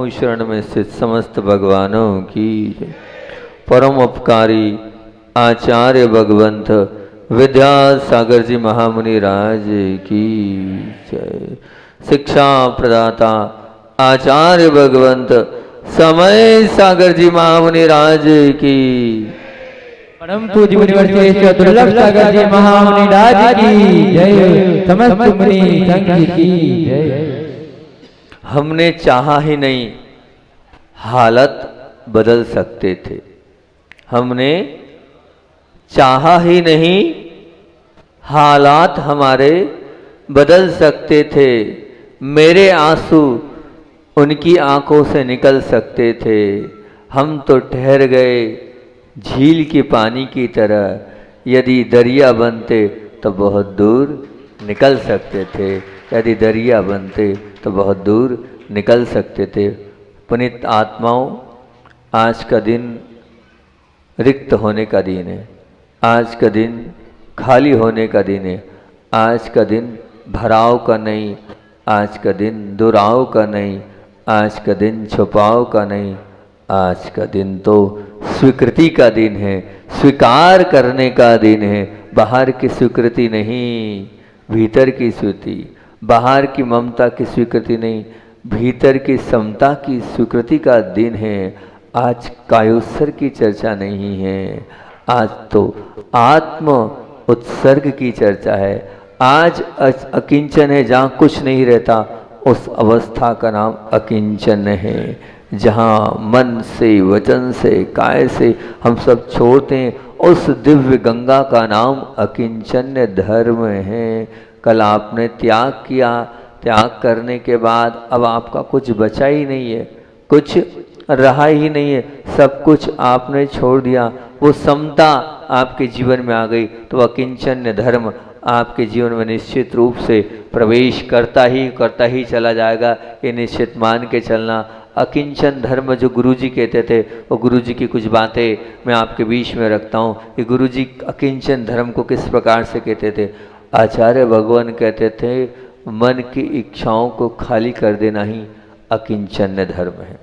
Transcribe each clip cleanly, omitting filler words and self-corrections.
महात्माओं शरण में स्थित समस्त भगवानों की जय। परम उपकारी आचार्य भगवंत विद्यासागर जी महामुनि राज की जय। शिक्षा प्रदाता आचार्य भगवंत समय सागर जी महामुनि राज की। परम पूज्य मुनिवर दुर्लभ सागर जी महामुनि राज की जय। समस्त मुनि संघ की जय। हमने चाहा ही नहीं हालत बदल सकते थे, हमने चाहा ही नहीं हालात हमारे बदल सकते थे। मेरे आंसू उनकी आंखों से निकल सकते थे। हम तो ठहर गए झील के पानी की तरह, यदि दरिया बनते तो बहुत दूर निकल सकते थे। यदि दरिया बनते तो बहुत दूर निकल सकते थे। पुनीत आत्माओं, आज का दिन रिक्त होने का दिन है, आज का दिन खाली होने का दिन है। आज का दिन भराव का नहीं, आज का दिन दुराव का नहीं, आज का दिन छुपाव का नहीं, आज का दिन तो स्वीकृति का दिन है, स्वीकार करने का दिन है। बाहर की स्वीकृति नहीं, भीतर की स्वीकृति। बाहर की ममता की स्वीकृति नहीं, भीतर की समता की स्वीकृति का दिन है। आज कायोत्सर की चर्चा नहीं है, आज तो आत्म उत्सर्ग की चर्चा है। आज अकिंचन है, जहाँ कुछ नहीं रहता उस अवस्था का नाम अकिंचन है। जहाँ मन से वचन से काय से हम सब छोड़ते हैं, उस दिव्य गंगा का नाम अकिंचन्य धर्म है। कल आपने त्याग किया, त्याग करने के बाद अब आपका कुछ बचा ही नहीं है, कुछ रहा ही नहीं है, सब कुछ आपने छोड़ दिया। वो समता आपके जीवन में आ गई तो अकिंचन्य धर्म आपके जीवन में निश्चित रूप से प्रवेश करता ही चला जाएगा। ये निश्चित मान के चलना। अकिंचन धर्म जो गुरुजी कहते थे, वो गुरुजी की कुछ बातें मैं आपके बीच में रखता हूँ कि गुरुजी अकिंचन धर्म को किस प्रकार से कहते थे। आचार्य भगवान कहते थे, मन की इच्छाओं को खाली कर देना ही अकिंचन्य धर्म है।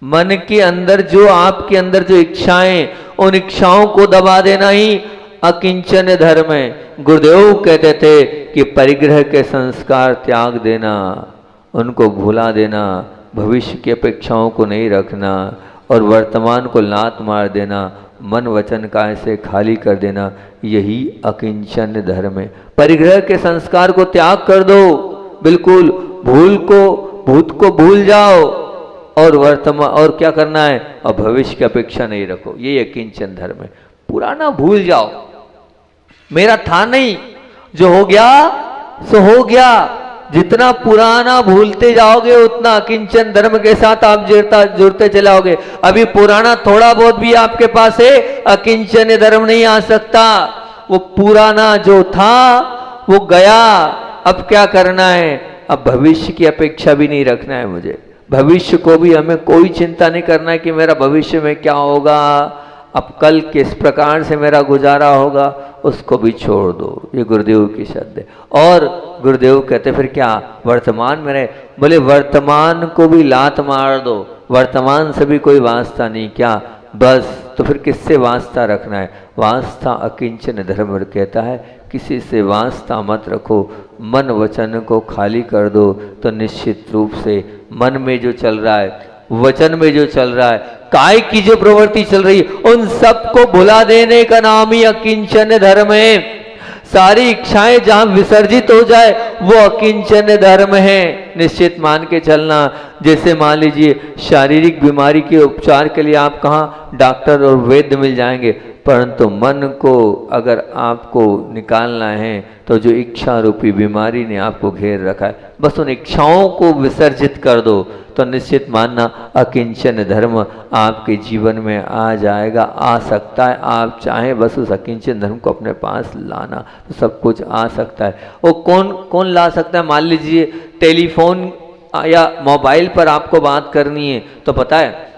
मन के अंदर जो आपके अंदर जो इच्छाएं, उन इच्छाओं को दबा देना ही अकिंचन धर्म है। गुरुदेव कहते थे कि परिग्रह के संस्कार त्याग देना, उनको भुला देना, भविष्य की अपेक्षाओं को नहीं रखना और वर्तमान को लात मार देना, मन वचन काय से खाली कर देना, यही अकिंचन धर्म है। परिग्रह के संस्कार को त्याग कर दो, बिल्कुल भूत को भूल जाओ और वर्तमान और क्या करना है, और भविष्य की अपेक्षा नहीं रखो, ये अकिंचन धर्म है। पुराना भूल जाओ, मेरा था नहीं, जो हो गया सो हो गया। जितना पुराना भूलते जाओगे उतना अकिंचन धर्म के साथ आप जुड़ते चलाओगे। अभी पुराना थोड़ा बहुत भी आपके पास है, अकिंचन धर्म नहीं आ सकता। वो पुराना जो था वो गया, अब क्या करना है, अब भविष्य की अपेक्षा भी नहीं रखना है मुझे। भविष्य को भी हमें कोई चिंता नहीं करना है कि मेरा भविष्य में क्या होगा, अब कल किस प्रकार से मेरा गुजारा होगा, उसको भी छोड़ दो। ये गुरुदेव की शब्द है। और गुरुदेव कहते फिर क्या, वर्तमान में रहे। बोले वर्तमान को भी लात मार दो, वर्तमान से भी कोई वास्ता नहीं, क्या बस, तो फिर किससे वास्ता रखना है। वास्ता अकिंचन धर्म कहता है, किसी से वास्ता मत रखो, मन वचन को खाली कर दो। तो निश्चित रूप से मन में जो चल रहा है, वचन में जो चल रहा है, काय की जो प्रवृत्ति चल रही है, उन सबको भुला देने का नाम ही अकिंचन धर्म है। सारी इच्छाएं जहां विसर्जित हो जाए वो अकिंचन धर्म है। निश्चित मान के चलना। जैसे मान लीजिए शारीरिक बीमारी के उपचार के लिए आप कहाँ डॉक्टर और वैद्य मिल जाएंगे, परंतु मन को अगर आपको निकालना है तो जो इच्छा रूपी बीमारी ने आपको घेर रखा है, बस उन इच्छाओं को विसर्जित कर दो, तो निश्चित मानना अकिंचन धर्म आपके जीवन में आ जाएगा, आ सकता है। आप चाहें बस उस अकिंचन धर्म को अपने पास लाना तो सब कुछ आ सकता है। वो कौन ला सकता है। मान लीजिए टेलीफोन या मोबाइल पर आपको बात करनी है, तो पता है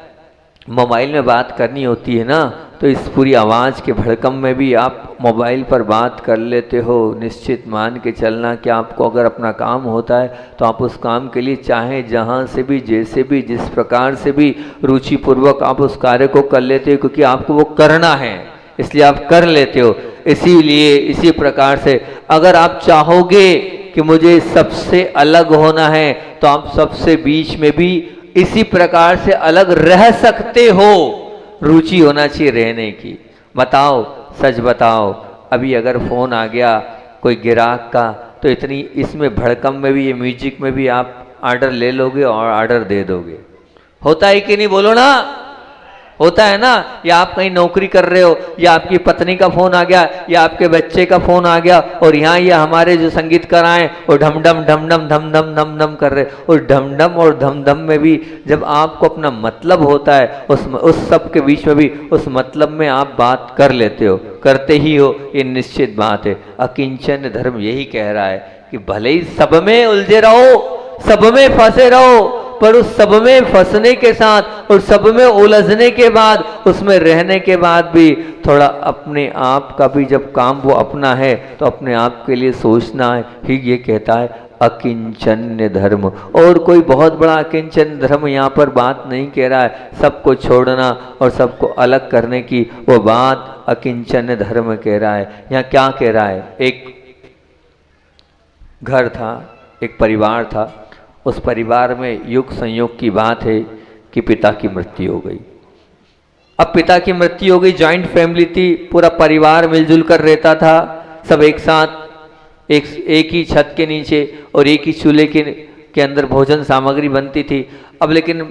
मोबाइल में बात करनी होती है ना, तो इस पूरी आवाज़ के भड़कम में भी आप मोबाइल पर बात कर लेते हो। निश्चित मान के चलना कि आपको अगर अपना काम होता है तो आप उस काम के लिए चाहे जहाँ से भी, जैसे भी, जिस प्रकार से भी रुचिपूर्वक आप उस कार्य को कर लेते हो, क्योंकि आपको वो करना है इसलिए आप कर लेते हो। इसीलिए इसी प्रकार से अगर आप चाहोगे कि मुझे सबसे अलग होना है तो आप सबसे बीच में भी इसी प्रकार से अलग रह सकते हो। रुचि होना चाहिए रहने की। बताओ, सच बताओ, अभी अगर फ़ोन आ गया कोई ग्राहक का तो इतनी इसमें भड़कम में भी, ये म्यूजिक में भी आप ऑर्डर ले लोगे और ऑर्डर दे दोगे। होता है कि नहीं, बोलो ना, होता है ना। या आप कहीं नौकरी कर रहे हो, या आपकी पत्नी का फोन आ गया, या आपके बच्चे का फोन आ गया, और यहाँ ये हमारे जो संगीतकार आए और ढमढम ढमढम धमधम धमधम कर रहे, और ढमढम और धमधम में भी जब आपको अपना मतलब होता है उस सब के बीच में भी उस मतलब में आप बात कर लेते हो, करते ही हो, ये निश्चित बात है। अकिंचन धर्म यही कह रहा है कि भले ही सब में उलझे रहो, सब में फंसे रहो, पर उस सब में फंसने के साथ और सब में उलझने के बाद, उसमें रहने के बाद भी थोड़ा अपने आप का भी जब काम वो अपना है तो अपने आप के लिए सोचना है ही, ये कहता है अकिंचन्य धर्म। और कोई बहुत बड़ा अकिंचन धर्म यहाँ पर बात नहीं कह रहा है, सबको छोड़ना और सबको अलग करने की वो बात अकिंचन्य धर्म कह रहा है। यहाँ क्या कह रहा है, एक घर था, एक परिवार था, उस परिवार में युग संयोग की बात है कि पिता की मृत्यु हो गई। अब पिता की मृत्यु हो गई, जॉइंट फैमिली थी, पूरा परिवार मिलजुल कर रहता था, सब एक साथ एक ही छत के नीचे और एक ही चूल्हे के अंदर भोजन सामग्री बनती थी। अब लेकिन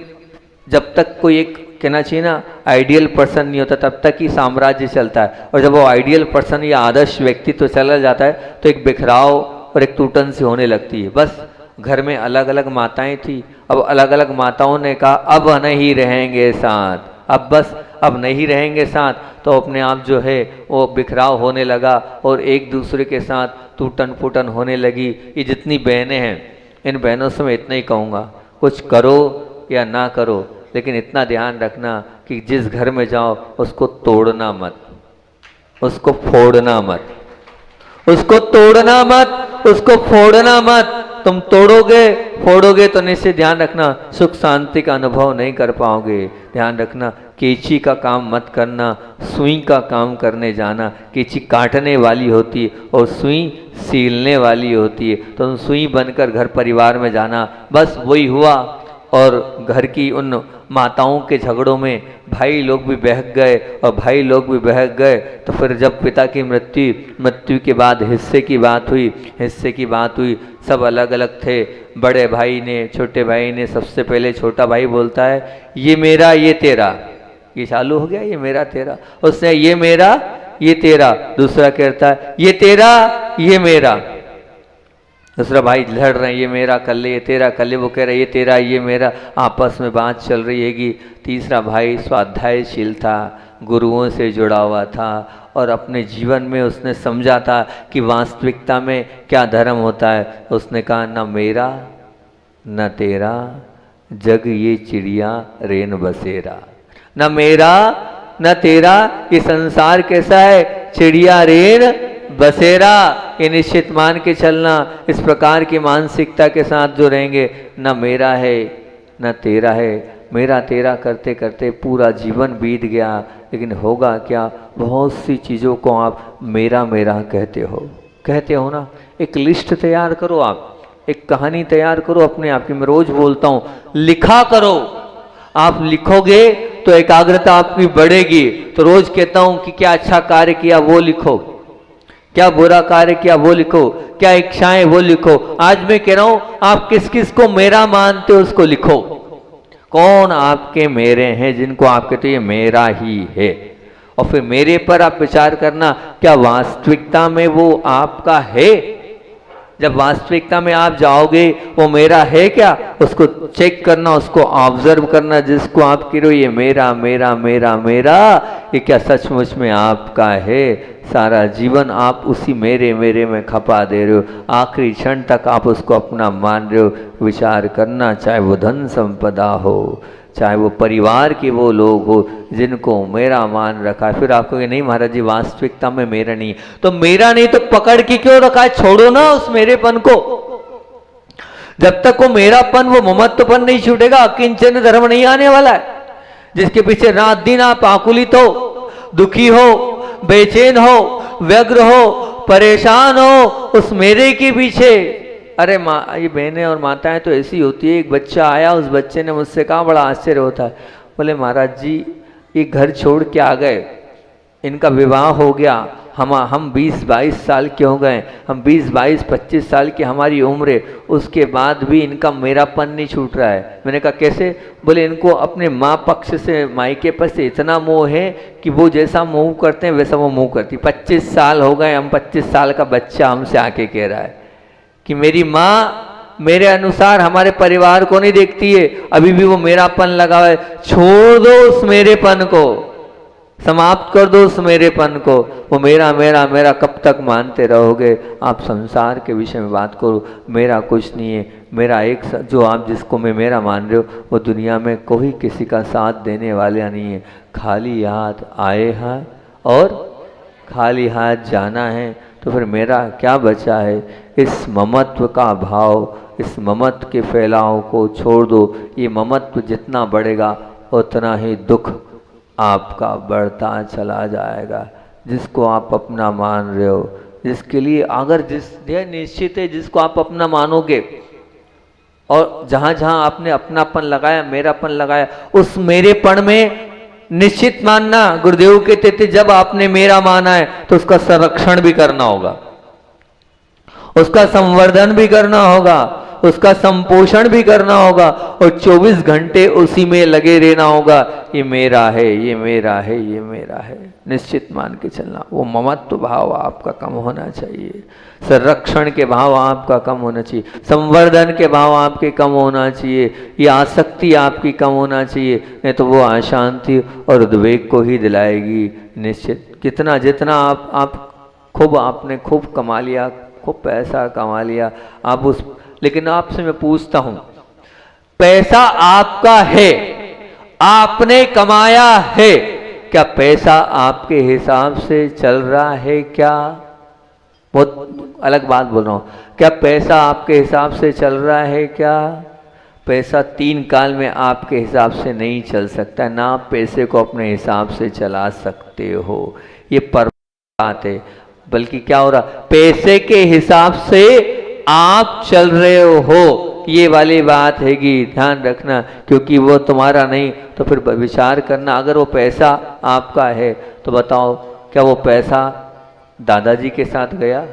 जब तक कोई एक कहना चाहिए ना आइडियल पर्सन नहीं होता तब तक ही साम्राज्य चलता है, और जब वो आइडियल पर्सन या आदर्श व्यक्ति तो चला जाता है तो एक बिखराव और एक टूटन सी होने लगती है। बस घर में अलग अलग माताएं थी, अब अलग अलग माताओं ने कहा अब नहीं रहेंगे साथ, अब बस अब नहीं रहेंगे साथ, तो अपने आप जो है वो बिखराव होने लगा और एक दूसरे के साथ टूटन फूटन होने लगी। ये जितनी बहनें हैं, इन बहनों से मैं इतना ही कहूँगा, कुछ करो या ना करो, लेकिन इतना ध्यान रखना कि जिस घर में जाओ उसको तोड़ना मत, उसको फोड़ना मत, उसको तोड़ना मत, उसको फोड़ना मत। तुम तोड़ोगे फोड़ोगे तो निश्चित ध्यान रखना सुख शांति का अनुभव नहीं कर पाओगे। ध्यान रखना केची का काम मत करना, सुई का काम करने जाना। केची काटने वाली होती है और सुई सीलने वाली होती है, तो तुम सुई बनकर घर परिवार में जाना। बस वही हुआ और घर की उन माताओं के झगड़ों में भाई लोग भी बहक गए और भाई लोग भी बहक गए। तो फिर जब पिता की मृत्यु के बाद हिस्से की बात हुई, सब अलग अलग थे। बड़े भाई ने, छोटे भाई ने, सबसे पहले छोटा भाई बोलता है ये मेरा ये तेरा, ये चालू हो गया, ये मेरा तेरा। उसने ये मेरा ये तेरा, दूसरा कहता है ये तेरा ये मेरा। दूसरा भाई लड़ रहे हैं, ये मेरा कर ले, ये तेरा कर ले, वो कह रहा है ये तेरा ये मेरा, आपस में बात चल रही हैगी। तीसरा भाई स्वाध्यायशील था, गुरुओं से जुड़ा हुआ था और अपने जीवन में उसने समझा था कि वास्तविकता में क्या धर्म होता है। उसने कहा न मेरा न तेरा, जग ये चिड़िया रेन बसेरा। न मेरा न तेरा, ये संसार कैसा है, चिड़िया रेन बसेरा। ये निश्चित मान के चलना, इस प्रकार की मानसिकता के साथ जो रहेंगे, न मेरा है न तेरा है, मेरा तेरा करते करते पूरा जीवन बीत गया। लेकिन होगा क्या, बहुत सी चीज़ों को आप मेरा मेरा कहते हो ना। एक लिस्ट तैयार करो, आप एक कहानी तैयार करो अपने आप की। मैं रोज बोलता हूँ लिखा करो, आप लिखोगे तो एकाग्रता आपकी बढ़ेगी। तो रोज कहता हूँ कि क्या अच्छा कार्य किया वो लिखो, क्या बुरा कार्य किया वो लिखो, क्या इच्छाएं वो लिखो। आज मैं कह रहा हूं आप किस किस को मेरा मानते हो उसको लिखो। कौन आपके मेरे हैं जिनको आप कहते हो ये मेरा ही है। और फिर मेरे पर आप विचार करना, क्या वास्तविकता में वो आपका है। जब वास्तविकता में आप जाओगे वो मेरा है क्या, उसको चेक करना, उसको ऑब्जर्व करना। जिसको आप कह रहे हो ये मेरा मेरा मेरा मेरा, ये क्या सचमुच में आपका है। सारा जीवन आप उसी मेरे मेरे में खपा दे रहे हो, आखिरी क्षण तक आप उसको अपना मान रहे हो। विचार करना, चाहे वो धन संपदा हो, चाहे वो परिवार के वो लोग हो जिनको मेरा मान रखा है। फिर आप कहोगे नहीं महाराज जी वास्तविकता में मेरा नहीं, तो मेरा नहीं तो पकड़ के क्यों रखा है? छोड़ो ना उस मेरेपन को। जब तक वो मेरापन, वो ममत्वपन नहीं छूटेगा, किंचन धर्म नहीं आने वाला है। जिसके पीछे रात दिन आप आकुलित हो, दुखी हो, बेचैन हो, व्यग्र हो, परेशान हो, उस मेरे के पीछे। अरे माँ, ये बहनें और माताएं तो ऐसी होती है। एक बच्चा आया, उस बच्चे ने मुझसे कहा, बड़ा आश्चर्य होता है, बोले महाराज जी ये घर छोड़ के आ गए, इनका विवाह हो गया, हम 20-22 साल के हो गए, हम 20-22-25 साल की हमारी उम्र है, उसके बाद भी इनका मेरापन नहीं छूट रहा है। मैंने कहा कैसे? बोले इनको अपने माँ पक्ष से, मायके पर से इतना मोह है कि वो जैसा मोह करते हैं वैसा वो मोह करती। 25 साल हो गए, हम 25 साल का बच्चा हमसे आके कह रहा है कि मेरी माँ मेरे अनुसार हमारे परिवार को नहीं देखती है, अभी भी वो मेरापन लगा है। छोड़ दो उस मेरेपन को, समाप्त कर दो उस मेरेपन को। वो मेरा मेरा मेरा कब तक मानते रहोगे? आप संसार के विषय में बात करो, मेरा कुछ नहीं है, मेरा एक जो आप जिसको मैं मेरा मान रहे हो वो दुनिया में कोई किसी का साथ देने वाला नहीं है। खाली हाथ आए हैं और खाली हाथ जाना है, तो फिर मेरा क्या बचा है? इस ममत्व का भाव, इस ममत्व के फैलाव को छोड़ दो। ये ममत्व जितना बढ़ेगा उतना ही दुख आपका बढ़ता चला जाएगा। जिसको आप अपना मान रहे हो, जिसके लिए अगर यह निश्चित है, जिसको आप अपना मानोगे और जहाँ जहाँ आपने अपनापन लगाया, मेरापन लगाया, उस मेरेपन में निश्चित मानना, गुरुदेव कहते थे जब आपने मेरा माना है तो उसका संरक्षण भी करना होगा, उसका संवर्धन भी करना होगा, उसका संपोषण भी करना होगा और 24 घंटे उसी में लगे रहना होगा। ये मेरा है, ये मेरा है, ये मेरा है, निश्चित मान के चलना। वो ममत्व भाव आपका कम होना चाहिए, संरक्षण के भाव आपका कम होना चाहिए, संवर्धन के भाव आपके कम होना चाहिए, ये आसक्ति आपकी कम होना चाहिए, नहीं तो वो अशांति और उद्वेग को ही दिलाएगी निश्चित। कितना जितना आपने खूब कमा लिया, खूब पैसा कमा लिया, आप उस, लेकिन आपसे मैं पूछता हूं, पैसा आपका है, आपने कमाया है, क्या पैसा आपके हिसाब से चल रहा है? क्या, बहुत अलग बात बोल रहा हूं, क्या पैसा आपके हिसाब से चल रहा है? क्या पैसा 3 काल में आपके हिसाब से नहीं चल सकता, ना आप पैसे को अपने हिसाब से चला सकते हो। ये पर बात है, बल्कि क्या हो रहा, पैसे के हिसाब से आप चल रहे हो, ये वाली बात है कि ध्यान रखना, क्योंकि वो तुम्हारा नहीं। तो फिर विचार करना, अगर वो पैसा आपका है तो बताओ क्या वो पैसा दादाजी के साथ गया?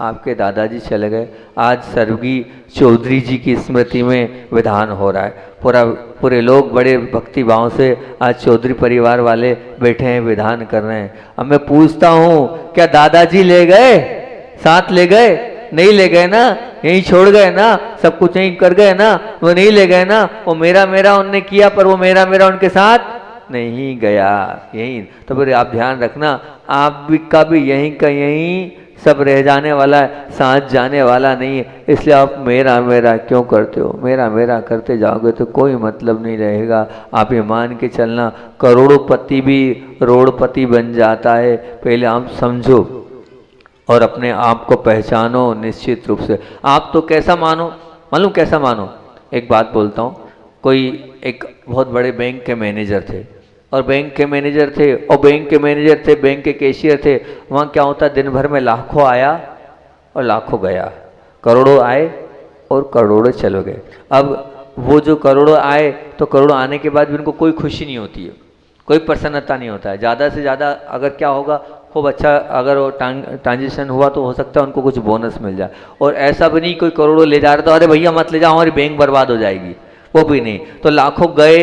आपके दादाजी चले गए, आज स्वर्गीय चौधरी जी की स्मृति में विधान हो रहा है, पूरे लोग बड़े भक्ति भाव से आज चौधरी परिवार वाले बैठे हैं, विधान कर रहे हैं। अब मैं पूछता हूँ, क्या दादाजी ले गए, साथ ले गए? नहीं ले गए ना, यहीं छोड़ गए ना, सब कुछ यहीं कर गए ना, वो नहीं ले गए ना। वो मेरा मेरा उनने किया, पर वो मेरा मेरा उनके साथ नहीं गया, यहीं। तो फिर आप ध्यान रखना, आप भी का भी यहीं का यहीं सब रह जाने वाला है, साथ जाने वाला नहीं है। इसलिए आप मेरा मेरा क्यों करते हो? मेरा मेरा करते जाओगे तो कोई मतलब नहीं रहेगा। आप ये मान के चलना, करोड़ोपति भी रोड़पति बन जाता है। पहले आप समझो और अपने आप को पहचानो निश्चित रूप से। आप तो कैसा मानो, मालूम कैसा मानो, एक बात बोलता हूँ, कोई एक बहुत बड़े बैंक के मैनेजर थे, और बैंक के मैनेजर थे और बैंक के मैनेजर थे, बैंक के कैशियर थे। वहाँ क्या होता, दिन भर में लाखों आया और लाखों गया, करोड़ों आए और करोड़ों चले गए। अब वो जो करोड़ों आए तो करोड़ों आने के बाद भी उनको कोई खुशी नहीं होती है, कोई प्रसन्नता नहीं होता है। ज़्यादा से ज़्यादा अगर क्या होगा, खूब अच्छा अगर वो ट्रांजेक्शन हुआ तो हो सकता है उनको कुछ बोनस मिल जाए। और ऐसा भी नहीं कोई करोड़ों ले जा रहा था, अरे भैया मत ले जाओ हमारी बैंक बर्बाद हो जाएगी, वो भी नहीं। तो लाखों गए,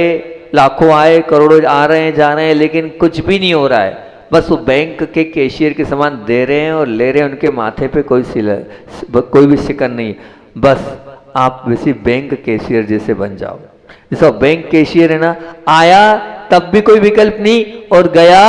लाखों आए, करोड़ों आ रहे हैं, जा रहे हैं, लेकिन कुछ भी नहीं हो रहा है। बस वो बैंक के कैशियर के सामान दे रहे हैं और ले रहे हैं, उनके माथे पे कोई भी शिकन नहीं। बस आप वैसे बैंक कैशियर जैसे बन जाओ। जैसा बैंक कैशियर है ना, आया तब भी कोई विकल्प नहीं और गया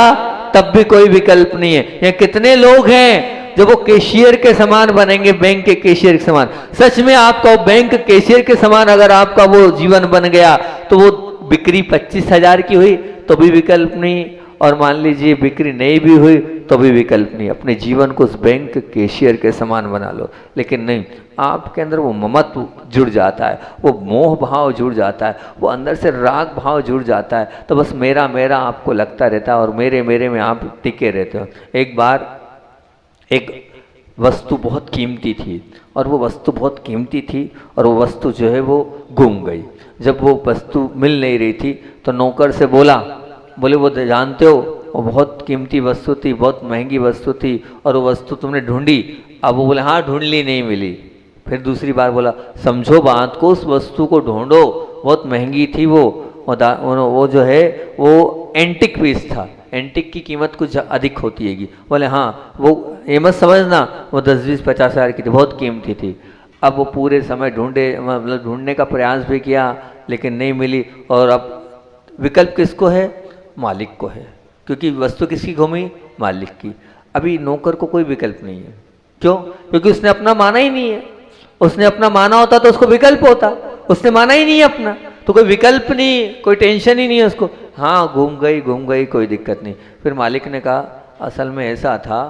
तब भी कोई विकल्प नहीं है। ये कितने लोग हैं जब वो कैशियर के समान बनेंगे, बैंक के कैशियर के समान। सच में आपका बैंक कैशियर के समान अगर आपका वो जीवन बन गया तो वो बिक्री 25,000 की हुई तो भी विकल्प नहीं, और मान लीजिए बिक्री नहीं भी हुई तो भी विकल्प नहीं। अपने जीवन को उस बैंक कैशियर के समान बना लो। लेकिन नहीं, आपके अंदर वो ममत्व जुड़ जाता है, वो मोह भाव जुड़ जाता है, वो अंदर से राग भाव जुड़ जाता है, तो बस मेरा मेरा आपको लगता रहता है और मेरे मेरे में आप टिके रहते हो। एक बार एक वस्तु बहुत कीमती थी, और वो वस्तु बहुत कीमती थी, और वो वस्तु जो है वो गुम गई। जब वो वस्तु मिल नहीं रही थी तो नौकर से बोले वो जानते हो वो बहुत कीमती वस्तु थी, बहुत महंगी वस्तु थी, और वो वस्तु तुमने ढूंढी? अब वो बोले हाँ ढूंढ ली, नहीं मिली। फिर दूसरी बार बोला समझो बात को, उस वस्तु को ढूंढो, बहुत महंगी थी वो जो है वो एंटिक पीस था, एंटिक की कीमत कुछ अधिक होती हैगी। बोले हाँ, वो ये मत समझना वो 10-20-50,000 की थी, बहुत कीमती थी। अब वो पूरे समय मतलब ढूंढने का प्रयास भी किया लेकिन नहीं मिली, और अब विकल्प किसको है? मालिक को है, क्योंकि वस्तु किसकी घूमी? मालिक की। अभी नौकर को कोई विकल्प नहीं है। क्यों? क्योंकि उसने अपना माना ही नहीं है। उसने अपना माना होता तो उसको विकल्प होता, उसने माना ही नहीं है अपना, तो कोई विकल्प नहीं, कोई टेंशन ही नहीं है उसको। हाँ घूम गई कोई दिक्कत नहीं। फिर मालिक ने कहा असल में ऐसा था,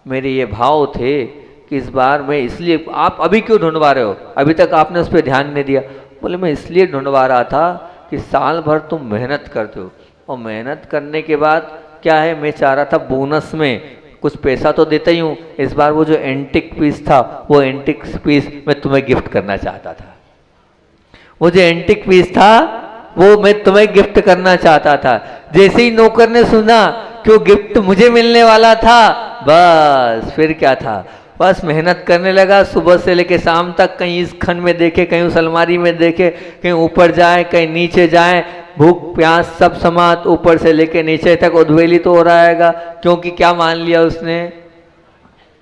मेरे ये भाव थे कि इस बार मैं इसलिए, आप अभी क्यों ढूंढवा रहे हो, अभी तक आपने उस पर ध्यान नहीं दिया? बोले मैं इसलिए ढूंढवा रहा था कि साल भर तुम मेहनत करते हो, और मेहनत करने के बाद क्या है, मैं चाह रहा था बोनस में कुछ पैसा तो देता ही हूँ, इस बार वो जो एंटिक पीस था वो एंटिक पीस मैं तुम्हें गिफ्ट करना चाहता था। वो जो एंटिक पीस था वो मैं तुम्हें गिफ्ट करना चाहता था। जैसे ही नौकर ने सुना कि वो गिफ्ट मुझे मिलने वाला था, बस फिर क्या था, बस मेहनत करने लगा सुबह से लेके शाम तक, कहीं इस खन में देखे, कहीं उस अलमारी में देखे, कहीं ऊपर जाए कहीं नीचे जाए, भूख प्यास सब समात, ऊपर से लेके नीचे तक उद्वेली तो हो रहा है। क्योंकि क्या मान लिया उसने,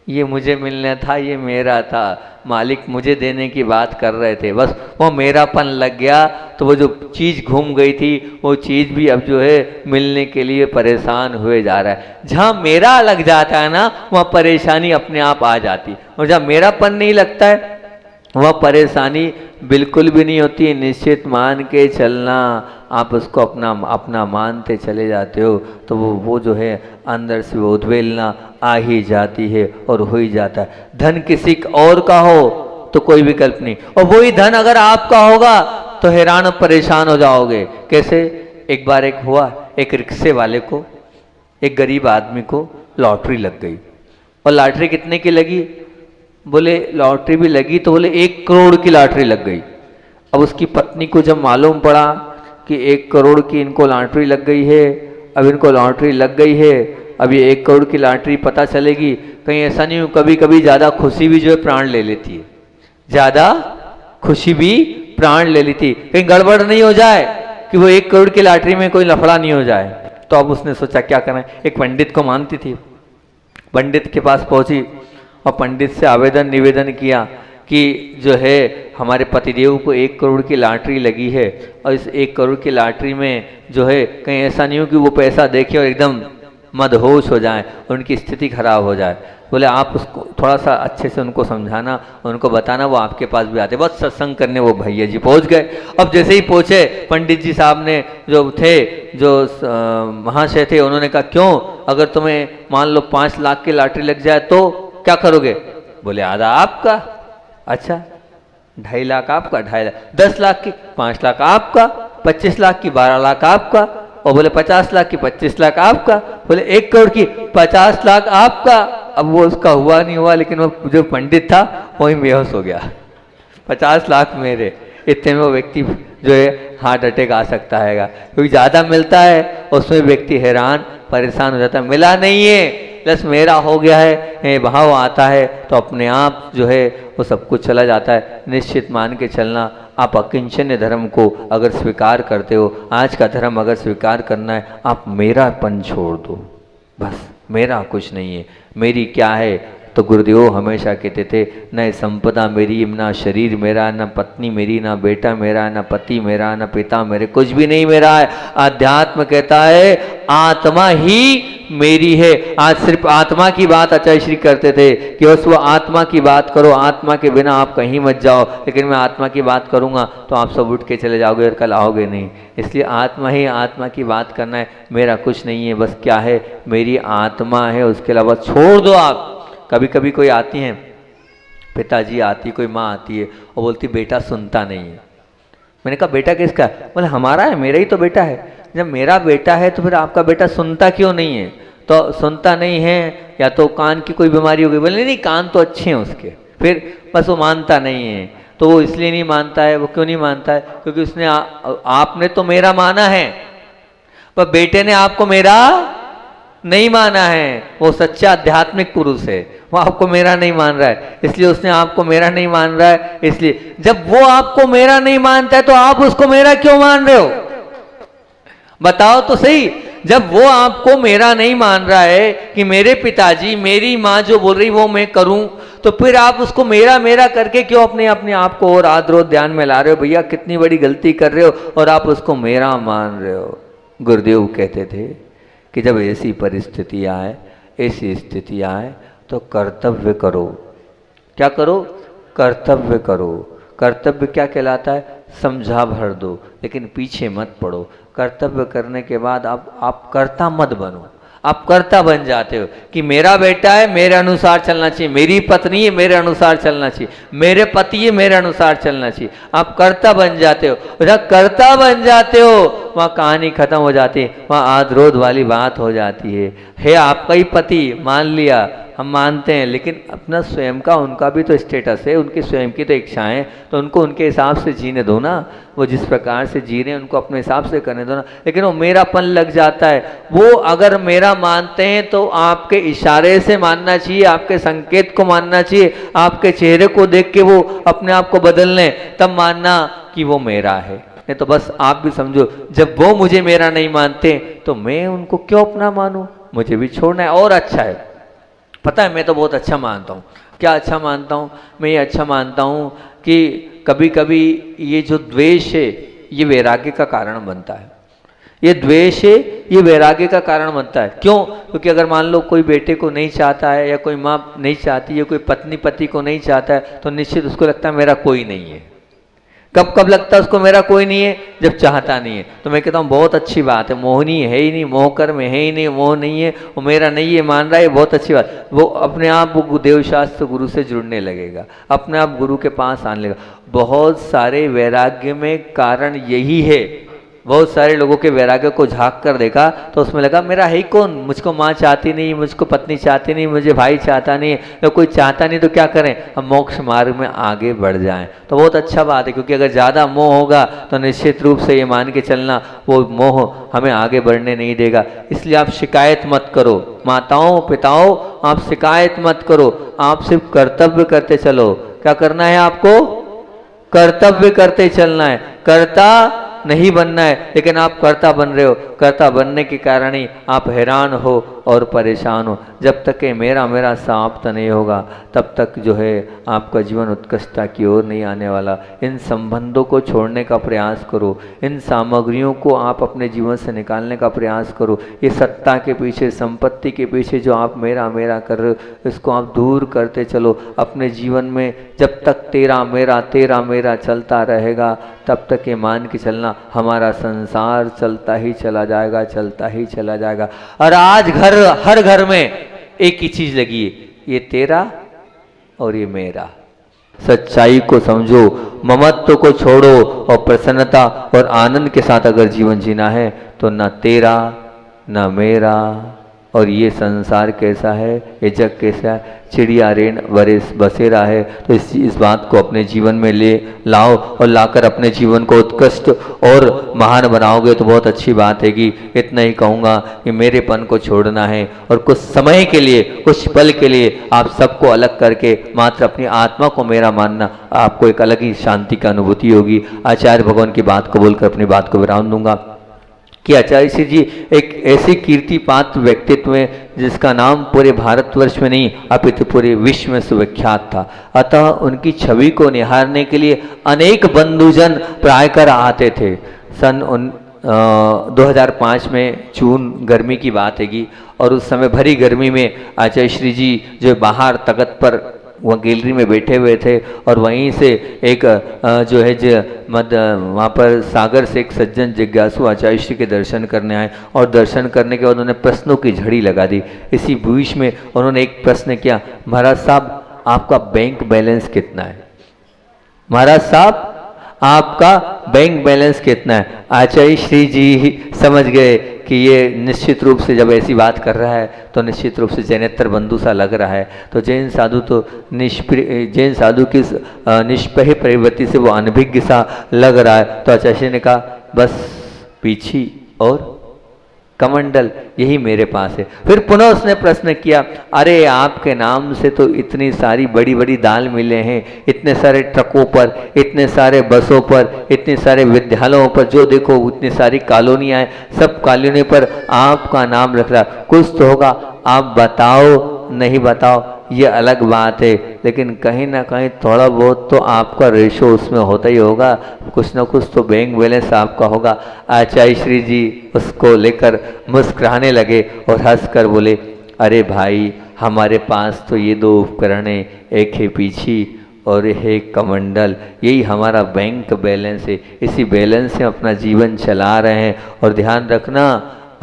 ये मुझे मिलना था, ये मेरा था, मालिक मुझे देने की बात कर रहे थे, बस वो मेरापन लग गया। तो वो जो चीज़ घूम गई थी वो चीज़ भी अब जो है मिलने के लिए परेशान हुए जा रहा है। जहाँ मेरा लग जाता है ना वहाँ परेशानी अपने आप आ जाती, और जहाँ मेरापन नहीं लगता है वह परेशानी बिल्कुल भी नहीं होती। निश्चित मान के चलना, आप उसको अपना मानते चले जाते हो तो वो जो है अंदर से वो उद्वेलना आ ही जाती है और हो ही जाता है। धन किसी और का हो तो कोई विकल्प नहीं, और वही धन अगर आपका होगा तो हैरान और परेशान हो जाओगे। कैसे? एक बार एक रिक्शे वाले को, एक गरीब आदमी को लॉटरी लग गई, और लॉटरी कितने की लगी? बोले लॉटरी भी लगी तो बोले 1 करोड़ की लॉटरी लग गई। अब उसकी पत्नी को जब मालूम पड़ा कि 1 करोड़ की इनको लॉटरी लग गई है, अब इनको लॉटरी लग गई है, अब ये 1 करोड़ की लॉटरी पता चलेगी, कहीं ऐसा नहीं हो कभी कभी ज़्यादा खुशी भी जो है प्राण ले लेती है, ज़्यादा खुशी भी प्राण ले लेती, कहीं गड़बड़ नहीं हो जाए कि वो 1 करोड़ की लॉटरी में कोई लफड़ा नहीं हो जाए। तो अब उसने सोचा क्या करना है। एक पंडित को मानती थी, पंडित के पास पहुंची और पंडित से आवेदन निवेदन किया कि जो है हमारे पतिदेव को 1 करोड़ की लॉटरी लगी है, और इस 1 करोड़ की लॉटरी में जो है कहीं ऐसा नहीं हो कि वो पैसा देखे और एकदम मदहोश हो जाए, उनकी स्थिति खराब हो जाए। बोले आप उसको थोड़ा सा अच्छे से उनको समझाना, उनको बताना, वो आपके पास भी आते। बस सत्संग करने वो भैया जी पहुंच गए। अब जैसे ही पहुंचे पंडित जी साहब ने जो थे, जो महाशय थे, उन्होंने कहा क्यों, अगर तुम्हें मान लो 5 लाख की लॉटरी लग जाए तो क्या करोगे? बोले आधा आपका। अच्छा 2.5 लाख आपका, 2.5 लाख, 10 लाख की 5 लाख आपका, 25 लाख की 12 लाख आपका, और बोले 50 लाख की 25 लाख आपका, बोले 1 करोड़ की 50 लाख आपका। अब वो उसका हुआ नहीं हुआ, लेकिन वो जो पंडित था वही बेहोश हो गया। 50 लाख मेरे, इतने में वो व्यक्ति जो है हार्ट अटैक आ सकता है, क्योंकि ज़्यादा मिलता है उसमें व्यक्ति हैरान परेशान हो जाता है। मिला नहीं है प्लस मेरा हो गया है, भाव आता है तो अपने आप जो है वो सब कुछ चला जाता है। निश्चित मान के चलना, आप अकिंचन्य धर्म को अगर स्वीकार करते हो, आज का धर्म अगर स्वीकार करना है, आप मेरापन छोड़ दो, बस मेरा कुछ नहीं है, मेरी क्या है। तो गुरुदेव हमेशा कहते थे न संपदा मेरी, ना शरीर मेरा, न पत्नी मेरी, ना बेटा मेरा, न पति मेरा, न पिता मेरे, कुछ भी नहीं मेरा है। आध्यात्म कहता है आत्मा ही मेरी है। आज सिर्फ आत्मा की बात आचार्य श्री करते थे कि बस वो आत्मा की बात करो, आत्मा के बिना आप कहीं मत जाओ, लेकिन मैं आत्मा की बात करूंगा तो आप सब उठ के चले जाओगे और कल आओगे नहीं। इसलिए आत्मा ही आत्मा की बात करना है, मेरा कुछ नहीं है, बस क्या है, मेरी आत्मा है, उसके अलावा छोड़ दो आप। कभी कभी कोई आती हैं, पिताजी आती, कोई माँ आती है और बोलती बेटा सुनता नहीं है। मैंने कहा बेटा किसका है? बोले हमारा है, मेरा ही तो बेटा है। जब मेरा बेटा है तो फिर आपका बेटा सुनता क्यों नहीं है? तो सुनता नहीं है या तो कान की कोई बीमारी हो गई। बोले नहीं कान तो अच्छे हैं उसके, फिर बस वो मानता नहीं है। तो वो इसलिए नहीं मानता है, वो क्यों नहीं मानता है? क्योंकि उसने आपने तो मेरा माना है, पर बेटे ने आपको मेरा नहीं माना है। वो सच्चा आध्यात्मिक पुरुष है, वो आपको मेरा नहीं मान रहा है, इसलिए उसने आपको मेरा नहीं मान रहा है। इसलिए जब वो आपको मेरा नहीं मानता है तो आप उसको मेरा क्यों मान रहे हो? बताओ तो सही। जब वो आपको मेरा नहीं मान रहा है कि मेरे पिताजी, मेरी माँ जो बोल रही वो मैं करूं, तो फिर आप उसको मेरा मेरा करके क्यों अपने आप को और आदर ध्यान में ला रहे हो? भैया कितनी बड़ी गलती कर रहे हो और आप उसको मेरा मान रहे हो। गुरुदेव कहते थे कि जब ऐसी परिस्थिति आए, ऐसी स्थिति आए तो कर्तव्य करो। क्या करो? कर्तव्य करो। कर्तव्य क्या कहलाता है? समझा भर दो, लेकिन पीछे मत पड़ो। कर्तव्य करने के बाद आप कर्ता मत बनो, आप कर्ता बन जाते हो कि मेरा बेटा है, मेरे अनुसार चलना चाहिए, मेरी पत्नी है, मेरे अनुसार चलना चाहिए, मेरे पति है, मेरे अनुसार चलना चाहिए। आप कर्ता बन जाते हो। जब कर्ता बन जाते हो वहाँ कहानी खत्म हो जाती है, वहाँ आद्रोध वाली बात हो जाती है आपका ही पति, मान लिया, हम मानते हैं, लेकिन अपना स्वयं का उनका भी तो स्टेटस है, उनकी स्वयं की तो इच्छाएं, तो उनको उनके हिसाब से जीने दो ना। वो जिस प्रकार से जी रहे हैं उनको अपने हिसाब से करने दो ना। लेकिन वो मेरापन लग जाता है। वो अगर मेरा मानते हैं तो आपके इशारे से मानना चाहिए, आपके संकेत को मानना चाहिए, आपके चेहरे को देख के वो अपने आप को बदल लें, तब मानना कि वो मेरा है। नहीं तो बस आप भी समझो, जब वो मुझे मेरा नहीं मानते तो मैं उनको क्यों अपना मानूं? मुझे भी छोड़ना है। और अच्छा है, पता है मैं तो बहुत अच्छा मानता हूँ। क्या अच्छा मानता हूँ? मैं ये अच्छा मानता हूँ कि कभी कभी ये जो द्वेष है ये वैराग्य का कारण बनता है। ये द्वेष है ये वैराग्य का कारण बनता है। क्यों? क्योंकि अगर मान लो कोई बेटे को नहीं चाहता है, या कोई माँ नहीं चाहती है, कोई पत्नी पति को नहीं चाहता है, तो निश्चित उसको लगता है मेरा कोई नहीं है। कब कब लगता है उसको मेरा कोई नहीं है? जब चाहता नहीं है। तो मैं कहता हूँ बहुत अच्छी बात है, मोहनी है ही नहीं, मोह कर्म है ही नहीं, मोह नहीं है, वो मेरा नहीं है मान रहा है, बहुत अच्छी बात। वो अपने आप वो देव शास्त्र गुरु से जुड़ने लगेगा, अपने आप गुरु के पास आने लगेगा। बहुत सारे वैराग्य में कारण यही है। बहुत सारे लोगों के वैराग्य को झांक कर देखा तो उसमें लगा मेरा है ही कौन, मुझको माँ चाहती नहीं, मुझको पत्नी चाहती नहीं, मुझे भाई चाहता नहीं, या कोई चाहता नहीं, तो क्या करें, हम मोक्ष मार्ग में आगे बढ़ जाएं। तो बहुत अच्छा बात है, क्योंकि अगर ज़्यादा मोह होगा तो निश्चित रूप से ये मान के चलना वो मोह हमें आगे बढ़ने नहीं देगा। इसलिए आप शिकायत मत करो, माताओं पिताओं आप शिकायत मत करो, आप सिर्फ कर्तव्य करते चलो। क्या करना है आपको? कर्तव्य करते चलना है, कर्ता नहीं बनना है। लेकिन आप कर्ता बन रहे हो, कर्ता बनने के कारण ही आप हैरान हो और परेशान हो। जब तक कि मेरा मेरा समाप्त नहीं होगा तब तक जो है आपका जीवन उत्कृष्टता की ओर नहीं आने वाला। इन संबंधों को छोड़ने का प्रयास करो, इन सामग्रियों को आप अपने जीवन से निकालने का प्रयास करो। ये सत्ता के पीछे, संपत्ति के पीछे जो आप मेरा मेरा कर रहे हो, इसको आप दूर करते चलो अपने जीवन में। जब तक तेरा मेरा चलता रहेगा तब तक ये मान के चलना हमारा संसार चलता ही चला जाएगा, चलता ही चला जाएगा। और आज हर घर में एक ही चीज लगी है, ये तेरा और ये मेरा। सच्चाई को समझो, ममत्व को छोड़ो और प्रसन्नता और आनंद के साथ अगर जीवन जीना है तो ना तेरा ना मेरा। और ये संसार कैसा है, ये जग कैसा है, चिड़िया रेन वरिस बसेरा है। तो इस बात को अपने जीवन में ले लाओ और लाकर अपने जीवन को उत्कृष्ट और महान बनाओगे तो बहुत अच्छी बात है। कि इतना ही कहूँगा कि मेरेपन को छोड़ना है और कुछ समय के लिए, कुछ पल के लिए आप सबको अलग करके मात्र अपनी आत्मा को मेरा मानना, आपको एक अलग ही शांति की अनुभूति होगी। आचार्य भगवान की बात को बोलकर अपनी बात को विराम दूंगा कि आचार्य श्री जी एक ऐसी कीर्ति पात्र व्यक्तित्व हैं जिसका नाम पूरे भारतवर्ष में नहीं अपितु पूरे विश्व में सुविख्यात था। अतः उनकी छवि को निहारने के लिए अनेक बंधुजन प्रायकर आते थे। सन 2005 में जून गर्मी की बात हैगी और उस समय भरी गर्मी में आचार्य श्री जी जो बाहर तख्त पर वह गैलरी में बैठे हुए थे और वहीं से एक जो है वहाँ पर सागर से एक सज्जन जिज्ञासु आचार्य श्री के दर्शन करने आए और दर्शन करने के बाद उन्होंने प्रश्नों की झड़ी लगा दी। इसी बीच में उन्होंने एक प्रश्न किया, महाराज साहब आपका बैंक बैलेंस कितना है? महाराज साहब आपका बैंक बैलेंस कितना है? आचार्य श्री जी समझ गए कि ये निश्चित रूप से जब ऐसी बात कर रहा है तो निश्चित रूप से जैनेतर बंधु सा लग रहा है। तो जैन साधु तो जैन साधु की निष्पह प्रवृत्ति से वो अनभिज्ञ सा लग रहा है। तो आचार्य श्री ने कहा बस पीछी और कमंडल यही मेरे पास है। फिर पुनः उसने प्रश्न किया, अरे आपके नाम से तो इतनी सारी बड़ी बड़ी दाल मिले हैं, इतने सारे ट्रकों पर, इतने सारे बसों पर, इतने सारे विद्यालयों पर, जो देखो उतनी सारी कॉलोनियाँ हैं, सब कॉलोनी पर आपका नाम रख रहा, कुछ तो होगा। आप बताओ नहीं बताओ ये अलग बात है, लेकिन कहीं ना कहीं थोड़ा बहुत तो आपका रेशो उसमें होता ही होगा, कुछ ना कुछ तो बैंक बैलेंस आपका होगा। आचार्य श्री जी उसको लेकर मुस्कुराने लगे और हंसकर बोले, अरे भाई हमारे पास तो ये दो उपकरण हैं, एक है पीछी और एक कमंडल, यही हमारा बैंक बैलेंस है। इसी बैलेंस से अपना जीवन चला रहे हैं। और ध्यान रखना,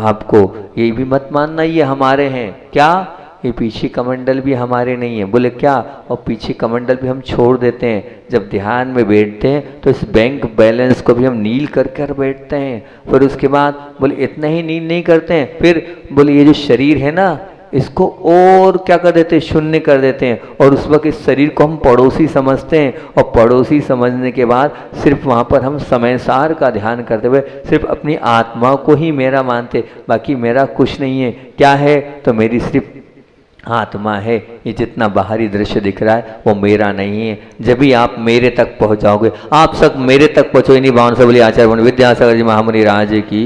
आपको ये भी मत मानना ये हमारे हैं, क्या ये पीछे कमंडल भी हमारे नहीं है। बोले क्या? और पीछे कमंडल भी हम छोड़ देते हैं, जब ध्यान में बैठते हैं तो इस बैंक बैलेंस को भी हम नील कर बैठते हैं। फिर उसके बाद बोले इतना ही नील नहीं करते हैं, फिर बोले ये जो शरीर है ना इसको और क्या कर देते हैं, शून्य कर देते हैं। और उस वक्त इस शरीर को हम पड़ोसी समझते हैं और पड़ोसी समझने के बाद सिर्फ वहाँ पर हम समयसार का ध्यान करते हुए सिर्फ अपनी आत्मा को ही मेरा मानते, बाकी मेरा कुछ नहीं है। क्या है? तो मेरी सिर्फ आत्मा है। ये जितना बाहरी दृश्य दिख रहा है वो मेरा नहीं है। जब भी आप मेरे तक पहुंच जाओगे, आप सब मेरे तक पहुंचो। इन्हीं भावना से बोलिए आचार्य विद्यासागर जी महामुनि राज की।